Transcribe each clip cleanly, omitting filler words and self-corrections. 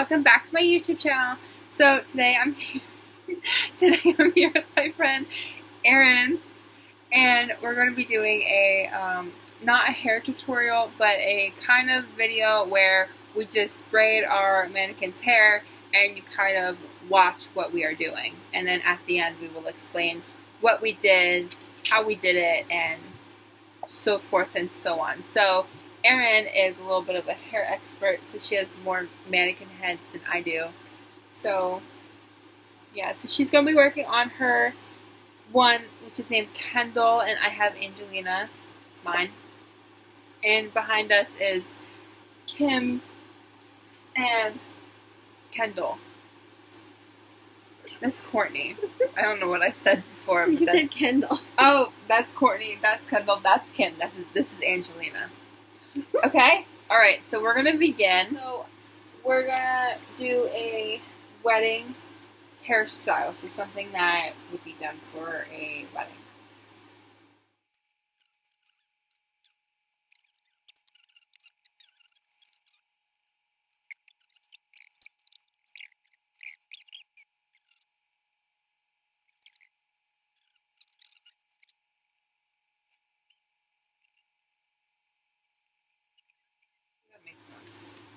welcome back to my YouTube channel. So today I'm here, with my friend Erin, and we're going to be doing a not a hair tutorial, but a kind of video where we just braid our mannequin's hair and you kind of watch what we are doing, and then at the end we will explain what we did, how we did it, and so forth and so on. So Erin is a little bit of a hair expert, so she has more mannequin heads than I do. So yeah, so she's going to be working on her one, which is named Kendall, and I have Angelina, it's mine. And behind us is Kim and Kendall. That's Courtney. I don't know what I said before. You said Kendall. Oh, that's Courtney, that's Kendall, that's Kim, this is Angelina. Okay? Alright, so we're going to begin. So we're going to do a wedding hairstyle, so something that would be done for a wedding.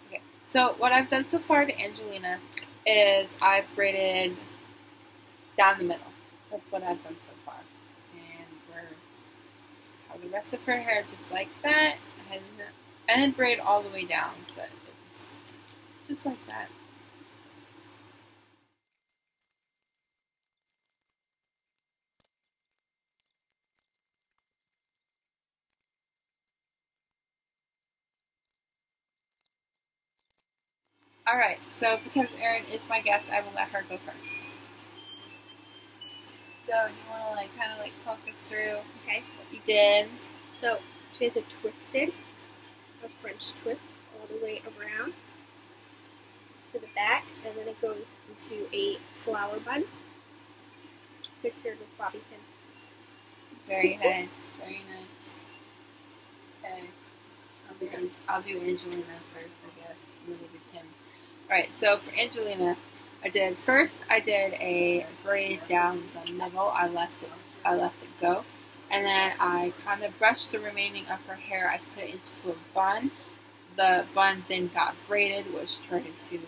Okay, so what I've done so far to Angelina is I've braided down the middle. That's what I've done so far. And we're have the rest of her hair just like that. I didn't braid all the way down, but just like that. Alright, so because Erin is my guest, I will let her go first. So, do you want to kind of talk us through what you did? So she has a French twist all the way around to the back, and then it goes into a flower bun secured with bobby pins. Very nice, very nice. Okay, I'll do Angelina first, I guess, and then we'll do Kim. Alright, so for Angelina, I did a braid down the middle. I left it go, and then I kind of brushed the remaining of her hair. I put it into a bun. The bun then got braided, which turned into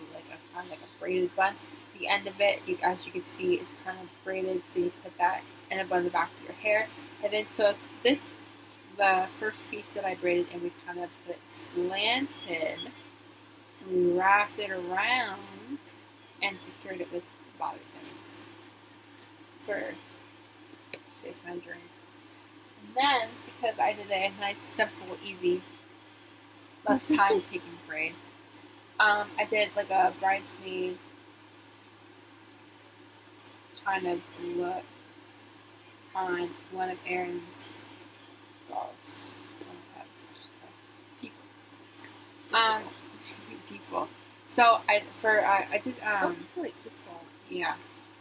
kind of a braided bun. The end of it, as you can see, is kind of braided, so you put that in a bun in the back of your hair. I then took the first piece that I braided, and we kind of put it slanted, and we wrapped it around and secured it with bobby pins for safe measuring. And then, because I did a nice, simple, easy, less time-taking braid, I did a bridesmaid kind of look on one of Erin's dolls. People. So I did yeah.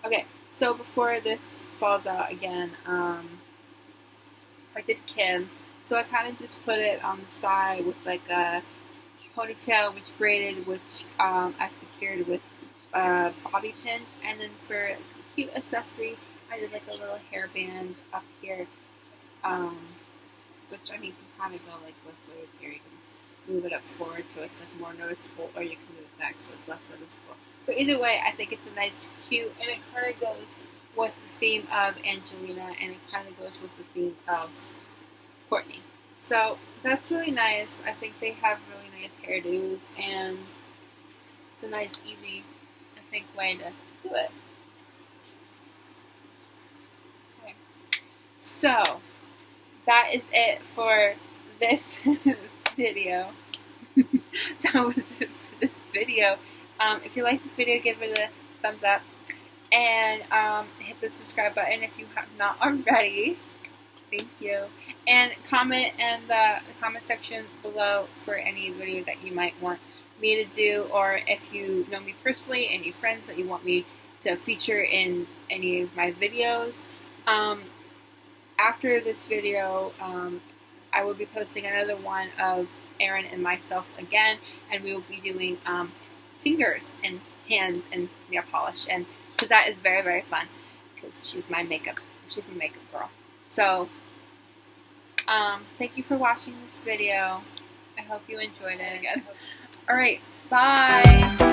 Okay, so before this falls out again, I did Kim. So I kind of just put it on the side with a ponytail, which braided, which I secured with bobby pins, and then for a cute accessory, I did a little hairband up here, which can kind of go both ways here. You can move it up forward so it's more noticeable, or you can move it back so it's less noticeable. So either way, I think it's a nice, cute, and it kind of goes with the theme of Angelina, and it kind of goes with the theme of Courtney. So that's really nice. I think they have really nice hairdos, and it's a nice, easy, way to do it. Okay. So that is it for this video. That was it for this video. If you like this video, give it a thumbs up, and hit the subscribe button if you have not already. Thank you. And comment in the comment section below for any video that you might want me to do, or if you know me personally, any friends that you want me to feature in any of my videos. After this video, I will be posting another one of Erin and myself again, and we will be doing fingers and hands and nail polish, and because that is very, very fun. Because she's my makeup girl. So, thank you for watching this video. I hope you enjoyed it again. All right, bye.